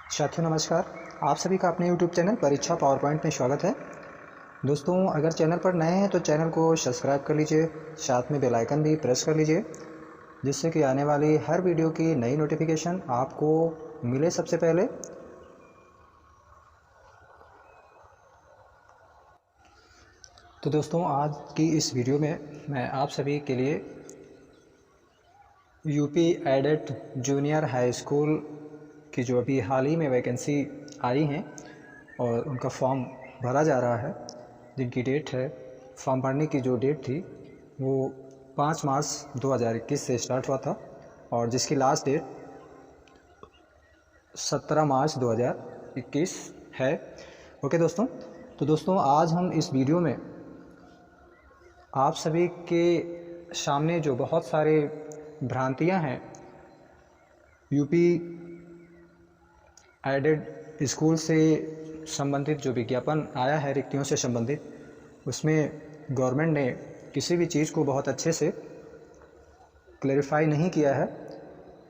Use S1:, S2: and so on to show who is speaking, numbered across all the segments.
S1: साथियों नमस्कार। आप सभी का अपने YouTube चैनल परीक्षा पावर पॉइंट में स्वागत है। दोस्तों अगर चैनल पर नए हैं तो चैनल को सब्सक्राइब कर लीजिए, साथ में बेल आइकन भी प्रेस कर लीजिए, जिससे कि आने वाली हर वीडियो की नई नोटिफिकेशन आपको मिले सबसे पहले। तो दोस्तों आज की इस वीडियो में मैं आप सभी के लिए UP aided junior high school की जो अभी हाल ही में वैकेंसी आई हैं और उनका फॉर्म भरा जा रहा है, जिनकी डेट है, फॉर्म भरने की जो डेट थी वो 5 मार्च 2021 से स्टार्ट हुआ था और जिसकी लास्ट डेट 17 मार्च 2021 है। ओके दोस्तों, तो दोस्तों आज हम इस वीडियो में आप सभी के सामने जो बहुत सारे भ्रांतियां हैं यूपी एडेड स्कूल से संबंधित जो विज्ञापन आया है रिक्तियों से संबंधित, उसमें गवर्नमेंट ने किसी भी चीज़ को बहुत अच्छे से क्लैरिफाई नहीं किया है,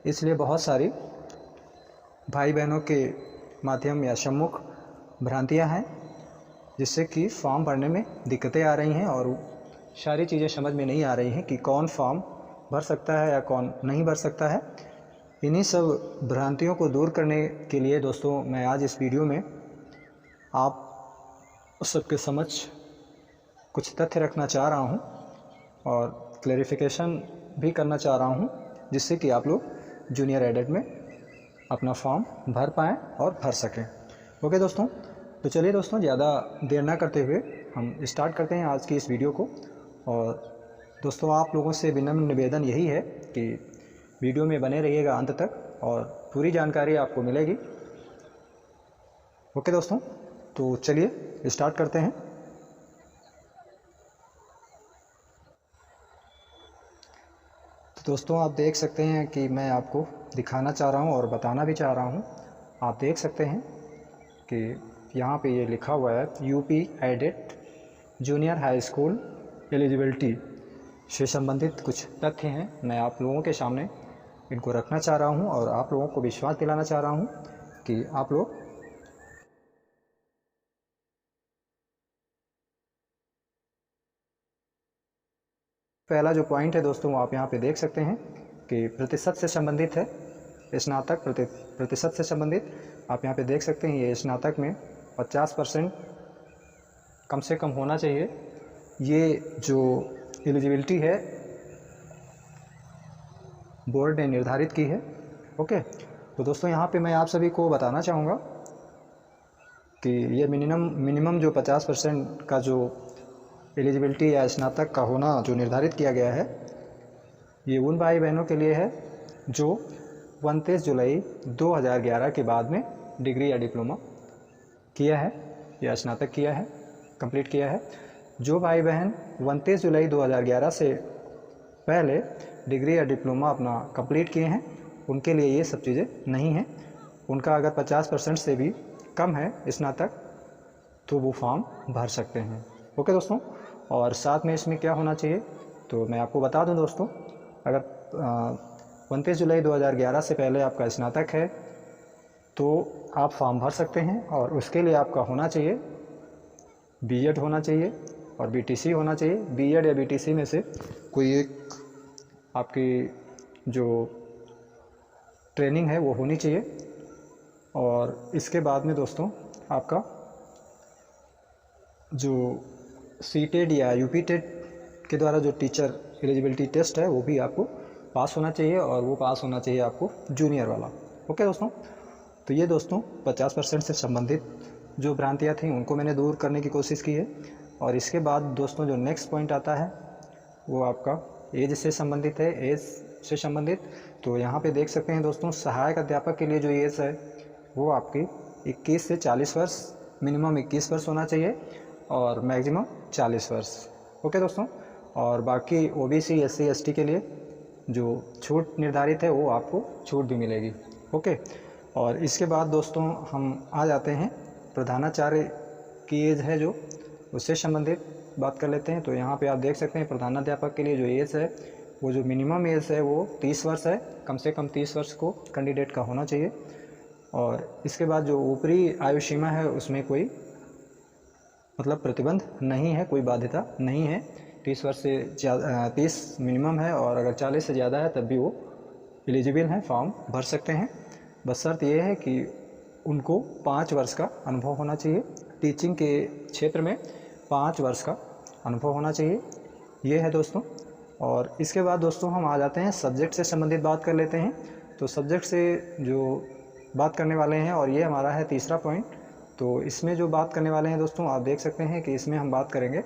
S1: इसलिए बहुत सारी भाई बहनों के माध्यम या सम्मुख भ्रांतियां हैं, जिससे कि फॉर्म भरने में दिक्कतें आ रही हैं और सारी चीज़ें समझ में नहीं आ रही हैं कि कौन फॉर्म भर सकता है या कौन नहीं भर सकता है। इन्हीं सब भ्रांतियों को दूर करने के लिए दोस्तों मैं आज इस वीडियो में आप सबके समक्ष कुछ तथ्य रखना चाह रहा हूं और क्लैरिफिकेशन भी करना चाह रहा हूं, जिससे कि आप लोग जूनियर एडेड में अपना फॉर्म भर पाएँ और भर सकें। ओके दोस्तों, तो चलिए दोस्तों ज़्यादा देर ना करते हुए हम स्टार्ट करते हैं आज की इस वीडियो को। और दोस्तों आप लोगों से विनम्र निवेदन यही है कि वीडियो में बने रहिएगा अंत तक और पूरी जानकारी आपको मिलेगी। ओके दोस्तों, तो चलिए स्टार्ट करते हैं। तो दोस्तों आप देख सकते हैं कि मैं आपको दिखाना चाह रहा हूं और बताना भी चाह रहा हूं। आप देख सकते हैं कि यहाँ पे ये लिखा हुआ है UP aided junior high school eligibility से संबंधित कुछ तथ्य हैं। मैं आप लोगों के सामने इनको रखना चाह रहा हूं और आप लोगों को विश्वास दिलाना चाह रहा हूं कि आप लोग पहला जो पॉइंट है दोस्तों आप यहाँ पे देख सकते हैं कि प्रतिशत से संबंधित है, स्नातक प्रतिशत से संबंधित। आप यहाँ पे देख सकते हैं ये स्नातक में 50% कम से कम होना चाहिए। ये जो एलिजिबिलिटी है बोर्ड ने निर्धारित की है। ओके, तो दोस्तों यहाँ पे मैं आप सभी को बताना चाहूँगा कि ये मिनिमम जो 50% का जो एलिजिबिलिटी या स्नातक का होना जो निर्धारित किया गया है, ये उन भाई बहनों के लिए है जो 29 जुलाई 2011 के बाद में डिग्री या डिप्लोमा किया है या स्नातक किया है, कंप्लीट किया है। जो भाई बहन 29 जुलाई 2011 से पहले डिग्री या डिप्लोमा अपना कंप्लीट किए हैं, उनके लिए ये सब चीज़ें नहीं हैं। उनका अगर 50% से भी कम है स्नातक तो वो फॉर्म भर सकते हैं। ओके दोस्तों, और साथ में इसमें क्या होना चाहिए तो मैं आपको बता दूं दोस्तों, अगर 29 जुलाई 2011 से पहले आपका स्नातक है तो आप फॉर्म भर सकते हैं और उसके लिए आपका होना चाहिए बीएड होना चाहिए और बीटीसी होना चाहिए। बीएड या बीटीसी में से कोई एक आपकी जो ट्रेनिंग है वो होनी चाहिए। और इसके बाद में दोस्तों आपका जो सीटेड या यूपीटेड के द्वारा जो टीचर एलिजिबिलिटी टेस्ट है वो भी आपको पास होना चाहिए और वो पास होना चाहिए आपको जूनियर वाला। ओके दोस्तों, तो ये दोस्तों 50% से संबंधित जो भ्रांतियाँ थी उनको मैंने दूर करने की कोशिश की है। और इसके बाद दोस्तों जो नेक्स्ट पॉइंट आता है वो आपका एज से संबंधित है। एज से संबंधित तो यहाँ पे देख सकते हैं दोस्तों, सहायक अध्यापक के लिए जो एज है वो आपकी 21 से 40 वर्ष, मिनिमम 21 वर्ष होना चाहिए और मैक्सिमम 40 वर्ष। ओके दोस्तों, और बाकी ओबीसी एससी एसटी के लिए जो छूट निर्धारित है वो आपको छूट भी मिलेगी। ओके, और इसके बाद दोस्तों हम आ जाते हैं प्रधानाचार्य की एज है जो उससे संबंधित बात कर लेते हैं। तो यहाँ पे आप देख सकते हैं प्रधानाध्यापक के लिए जो एज है वो जो मिनिमम एज है वो 30 वर्ष है, कम से कम 30 वर्ष को कैंडिडेट का होना चाहिए। और इसके बाद जो ऊपरी आयु सीमा है उसमें कोई मतलब प्रतिबंध नहीं है, कोई बाध्यता नहीं है। 30 वर्ष से ज़्यादा 30 मिनिमम है और अगर 40 से ज़्यादा है तब भी वो एलिजिबल हैं, फॉर्म भर सकते हैं। बस शर्त ये है कि उनको 5 वर्ष का अनुभव होना चाहिए, टीचिंग के क्षेत्र में 5 वर्ष का अनुभव होना चाहिए। ये है दोस्तों। और इसके बाद दोस्तों हम आ जाते हैं सब्जेक्ट से संबंधित बात कर लेते हैं। तो सब्जेक्ट से जो बात करने वाले हैं और ये हमारा है तीसरा पॉइंट। तो इसमें जो बात करने वाले हैं दोस्तों, आप देख सकते हैं कि इसमें हम बात करेंगे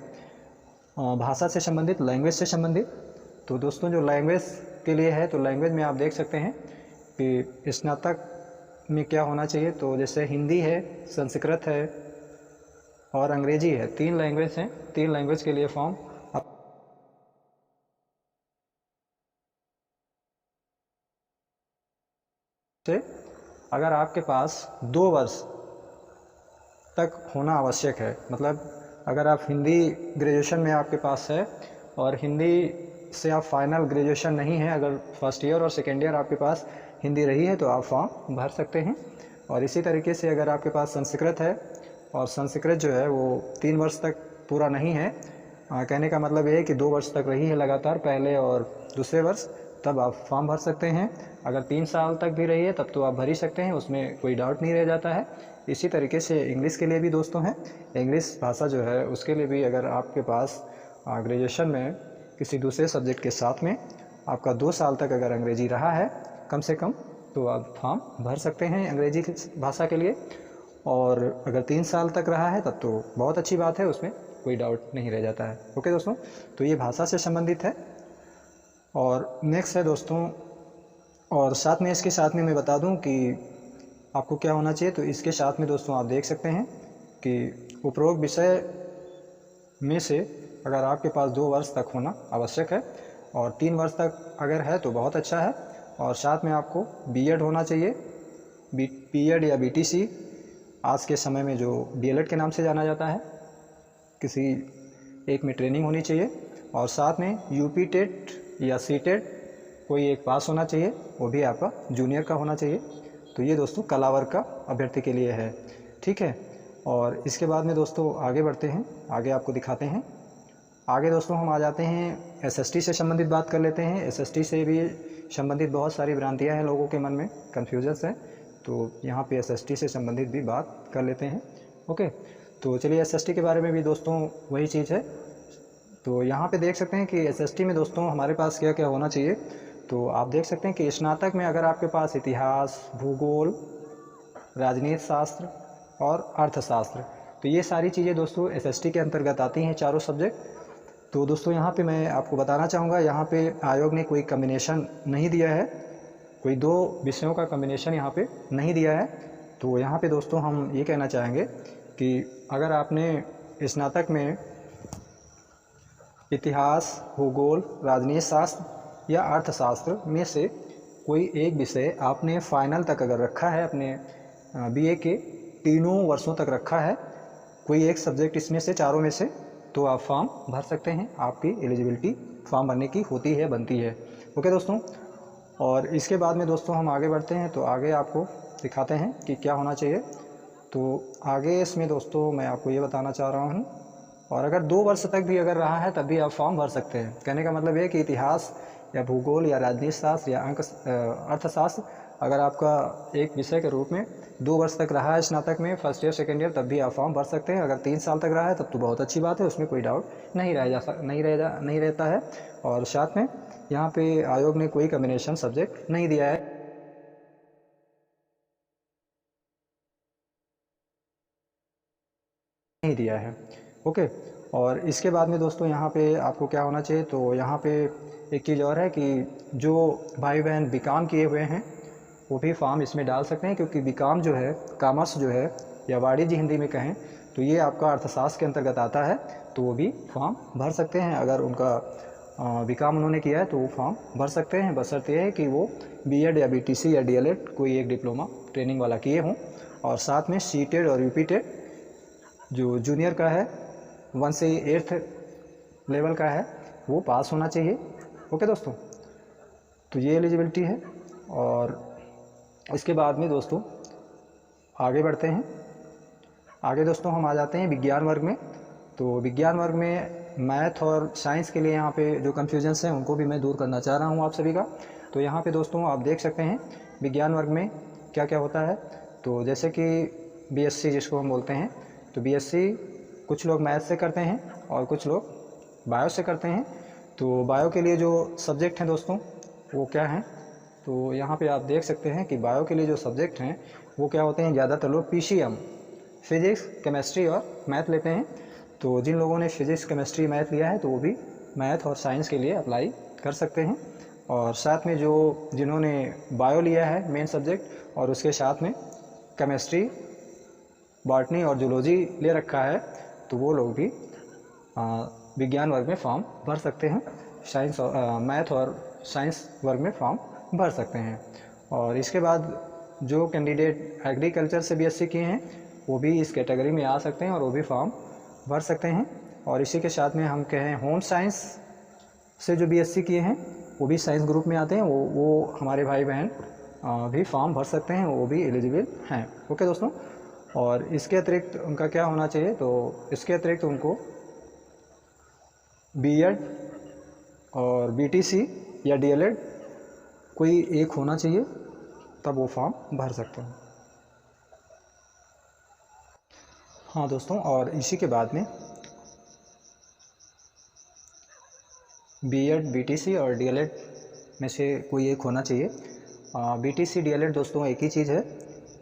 S1: भाषा से संबंधित, लैंग्वेज से संबंधित। तो दोस्तों जो लैंग्वेज के लिए है, तो लैंग्वेज में आप देख सकते हैं कि स्नातक में क्या होना चाहिए। तो जैसे हिंदी है, संस्कृत है और अंग्रेजी है, 3 लैंग्वेज हैं। 3 लैंग्वेज के लिए फॉर्म से अगर आपके पास 2 वर्ष तक होना आवश्यक है, मतलब अगर आप हिंदी ग्रेजुएशन में आपके पास है और हिंदी से आप फाइनल ग्रेजुएशन नहीं है, अगर फर्स्ट ईयर और सेकेंड ईयर आपके पास हिंदी रही है तो आप फॉर्म भर सकते हैं। और इसी तरीके से अगर आपके पास संस्कृत है और संस्कृत जो है वो 3 वर्ष तक पूरा नहीं है, कहने का मतलब ये है कि 2 वर्ष तक रही है लगातार, पहले और दूसरे वर्ष, तब आप फॉर्म भर सकते हैं। अगर 3 साल तक भी रही है तब तो आप भर ही सकते हैं, उसमें कोई डाउट नहीं रह जाता है। इसी तरीके से इंग्लिश के लिए भी दोस्तों हैं, इंग्लिश भाषा जो है उसके लिए भी अगर आपके पास ग्रेजुएशन में किसी दूसरे सब्जेक्ट के साथ में आपका 2 साल तक अगर अंग्रेजी रहा है कम से कम, तो आप फॉर्म भर सकते हैं अंग्रेजी भाषा के लिए। और अगर 3 साल तक रहा है तब तो बहुत अच्छी बात है, उसमें कोई डाउट नहीं रह जाता है। ओके दोस्तों, तो ये भाषा से संबंधित है। और नेक्स्ट है दोस्तों, और साथ में इसके साथ में मैं बता दूं कि आपको क्या होना चाहिए। तो इसके साथ में दोस्तों आप देख सकते हैं कि उपरोक्त विषय में से अगर आपके पास 2 वर्ष तक होना आवश्यक है और 3 वर्ष तक अगर है तो बहुत अच्छा है। और साथ में आपको बीएड होना चाहिए, बीएड या बीटीसी, आज के समय में जो डीएलएड के नाम से जाना जाता है, किसी एक में ट्रेनिंग होनी चाहिए। और साथ में यूपी टेट या सी टेट कोई एक पास होना चाहिए, वो भी आपका जूनियर का होना चाहिए। तो ये दोस्तों कला वर्ग का अभ्यर्थी के लिए है, ठीक है। और इसके बाद में दोस्तों आगे बढ़ते हैं, आगे आपको दिखाते हैं। आगे दोस्तों हम आ जाते हैं एसएसटी से संबंधित बात कर लेते हैं। एसएसटी से भी संबंधित बहुत सारी भ्रांतियाँ हैं, लोगों के मन में कन्फ्यूजन्स है, तो यहाँ पे एसएसटी से संबंधित भी बात कर लेते हैं। ओके, तो चलिए एसएसटी के बारे में भी दोस्तों वही चीज़ है। तो यहाँ पे देख सकते हैं कि एसएसटी में दोस्तों हमारे पास क्या क्या होना चाहिए। तो आप देख सकते हैं कि स्नातक में अगर आपके पास इतिहास, भूगोल, राजनीति शास्त्र और अर्थशास्त्र, तो ये सारी चीज़ें दोस्तों एसएसटी के अंतर्गत आती हैं, चारों सब्जेक्ट। तो दोस्तों यहाँ पे मैं आपको बताना चाहूँगा, यहाँ पे आयोग ने कोई कम्बिनेशन नहीं दिया है, कोई 2 विषयों का कम्बिनेशन यहाँ पे नहीं दिया है। तो यहाँ पे दोस्तों हम ये कहना चाहेंगे कि अगर आपने स्नातक में इतिहास, भूगोल, राजनीति शास्त्र या अर्थशास्त्र में से कोई एक विषय आपने फाइनल तक अगर रखा है, अपने बीए के तीनों वर्षों तक रखा है, कोई एक सब्जेक्ट इसमें से, चारों में से, तो आप फॉर्म भर सकते हैं। आपकी एलिजिबिलिटी फॉर्म भरने की होती है, बनती है। ओके दोस्तों, और इसके बाद में दोस्तों हम आगे बढ़ते हैं। तो आगे आपको दिखाते हैं कि क्या होना चाहिए। तो आगे इसमें दोस्तों मैं आपको ये बताना चाह रहा हूँ, और अगर 2 वर्ष तक भी अगर रहा है तब भी आप फॉर्म भर सकते हैं। कहने का मतलब ये कि इतिहास या भूगोल या राजनीति शास्त्र या अर्थशास्त्र अगर आपका एक विषय के रूप में 2 वर्ष तक रहा है स्नातक में, फर्स्ट ईयर सेकेंड ईयर, तब भी आप फॉर्म भर सकते हैं। अगर 3 साल तक रहा है तब तो बहुत अच्छी बात है, उसमें कोई डाउट नहीं रहता है। और साथ में यहाँ पे आयोग ने कोई कम्बिनेशन सब्जेक्ट नहीं दिया है, ओके। और इसके बाद में दोस्तों यहाँ पे आपको क्या होना चाहिए। तो यहाँ पे एक चीज़ और है कि जो भाई बहन बीकॉम किए हुए हैं वो भी फॉर्म इसमें डाल सकते हैं, क्योंकि बीकॉम जो है, कॉमर्स जो है, या वाणिज्य हिंदी में कहें तो ये आपका अर्थशास्त्र के अंतर्गत आता है, तो वो भी फॉर्म भर सकते हैं। अगर उनका बीकॉम उन्होंने किया है तो वो फॉर्म भर सकते हैं, बशर्ते ये है कि वो बीएड या बीटीसी या डीएलएड कोई एक डिप्लोमा ट्रेनिंग वाला किए हों। और साथ में सीटेड और यूपीटेड जो जूनियर का है, 1 से 8th लेवल का है, वो पास होना चाहिए। ओके दोस्तों, तो ये एलिजिबिलिटी है। और इसके बाद में दोस्तों आगे बढ़ते हैं। आगे दोस्तों हम आ जाते हैं विज्ञान वर्ग में। तो विज्ञान वर्ग में मैथ और साइंस के लिए यहाँ पे जो कन्फ्यूजन्स हैं उनको भी मैं दूर करना चाह रहा हूँ आप सभी का। तो यहाँ पे दोस्तों आप देख सकते हैं विज्ञान वर्ग में क्या क्या होता है। तो जैसे कि बीएससी जिसको हम बोलते हैं, तो बीएससी कुछ लोग मैथ से करते हैं और कुछ लोग बायो से करते हैं। तो बायो के लिए जो सब्जेक्ट हैं दोस्तों वो क्या हैं, तो यहाँ पे आप देख सकते हैं कि बायो के लिए जो सब्जेक्ट हैं वो क्या होते हैं, ज़्यादातर लोग पीसीएम फिज़िक्स केमिस्ट्री और मैथ लेते हैं। तो जिन लोगों ने फिज़िक्स केमिस्ट्री मैथ लिया है तो वो भी मैथ और साइंस के लिए अप्लाई कर सकते हैं। और साथ में जिन्होंने बायो लिया है मेन सब्जेक्ट और उसके साथ में केमिस्ट्री बॉटनी और जूलॉजी ले रखा है, तो वो लोग भी विज्ञान वर्ग में फॉर्म भर सकते हैं। साइंस और मैथ और साइंस वर्ग में फॉर्म भर सकते हैं। और इसके बाद जो कैंडिडेट एग्रीकल्चर से बीएससी किए हैं वो भी इस कैटेगरी में आ सकते हैं और वो भी फॉर्म भर सकते हैं। और इसी के साथ में हम कहें होम साइंस से जो बीएससी किए हैं वो भी साइंस ग्रुप में आते हैं, वो हमारे भाई बहन भी फॉर्म भर सकते हैं, वो भी एलिजिबल हैं। ओके दोस्तों। और इसके अतिरिक्त उनका क्या होना चाहिए, तो इसके अतिरिक्त उनको बीएड और बीटीसी या डीएलएड कोई एक होना चाहिए, तब वो फॉर्म भर सकते हैं। हाँ दोस्तों, और इसी के बाद में बीएड बीटीसी और डीएलएड में से कोई एक होना चाहिए। बीटीसी डीएलएड दोस्तों एक ही चीज़ है।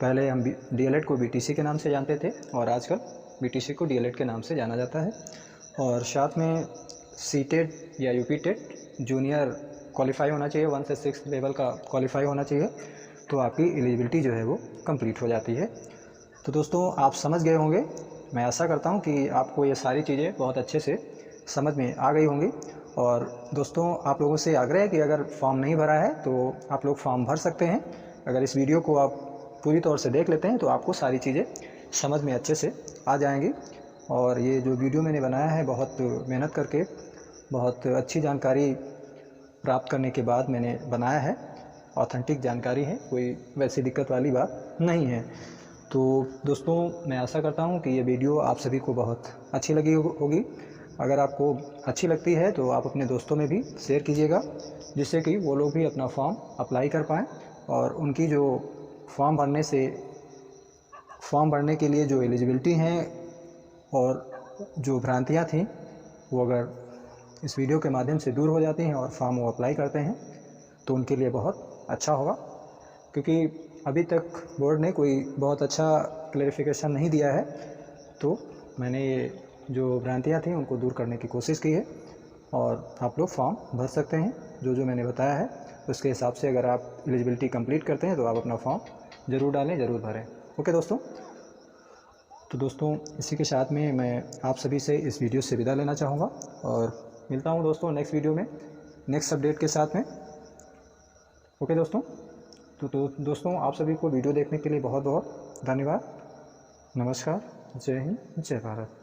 S1: पहले हम डीएलएड को बीटीसी के नाम से जानते थे और आजकल बीटीसी को डीएलएड के नाम से जाना जाता है। और साथ में सीटेट या यूपीटेट जूनियर क्वालिफाई होना चाहिए, 1 से 6 लेवल का क्वालिफाई होना चाहिए, तो आपकी एलिजिबिलिटी जो है वो कंप्लीट हो जाती है। तो दोस्तों आप समझ गए होंगे, मैं आशा करता हूँ कि आपको ये सारी चीज़ें बहुत अच्छे से समझ में आ गई होंगी। और दोस्तों आप लोगों से आग्रह है कि अगर फॉर्म नहीं भरा है तो आप लोग फॉर्म भर सकते हैं। अगर इस वीडियो को आप पूरी तौर से देख लेते हैं तो आपको सारी चीज़ें समझ में अच्छे से आ जाएंगी। और ये जो वीडियो मैंने बनाया है बहुत मेहनत करके, बहुत अच्छी जानकारी प्राप्त करने के बाद मैंने बनाया है। ऑथेंटिक जानकारी है, कोई वैसी दिक्कत वाली बात नहीं है। तो दोस्तों मैं आशा करता हूँ कि ये वीडियो आप सभी को बहुत अच्छी लगी होगी। अगर आपको अच्छी लगती है तो आप अपने दोस्तों में भी शेयर कीजिएगा, जिससे कि वो लोग भी अपना फॉर्म अप्लाई कर पाएँ और उनकी जो फॉर्म भरने के लिए जो एलिजिबिलिटी हैं और जो भ्रांतियाँ थीं वो अगर इस वीडियो के माध्यम से दूर हो जाती हैं और फॉर्म वो अप्लाई करते हैं तो उनके लिए बहुत अच्छा होगा। क्योंकि अभी तक बोर्ड ने कोई बहुत अच्छा क्लैरिफिकेशन नहीं दिया है, तो मैंने ये जो भ्रांतियाँ थी उनको दूर करने की कोशिश की है। और आप लोग फॉर्म भर सकते हैं जो मैंने बताया है उसके हिसाब से। अगर आप एलिजिबिलिटी कंप्लीट करते हैं तो आप अपना फॉर्म ज़रूर डालें, ज़रूर भरें। ओके दोस्तों। तो दोस्तों इसी के साथ में मैं आप सभी से इस वीडियो से विदा लेना चाहूँगा और मिलता हूँ दोस्तों नेक्स्ट वीडियो में नेक्स्ट अपडेट के साथ में। ओके दोस्तों। तो दोस्तों आप सभी को वीडियो देखने के लिए बहुत बहुत धन्यवाद। नमस्कार, जय हिंद, जय भारत।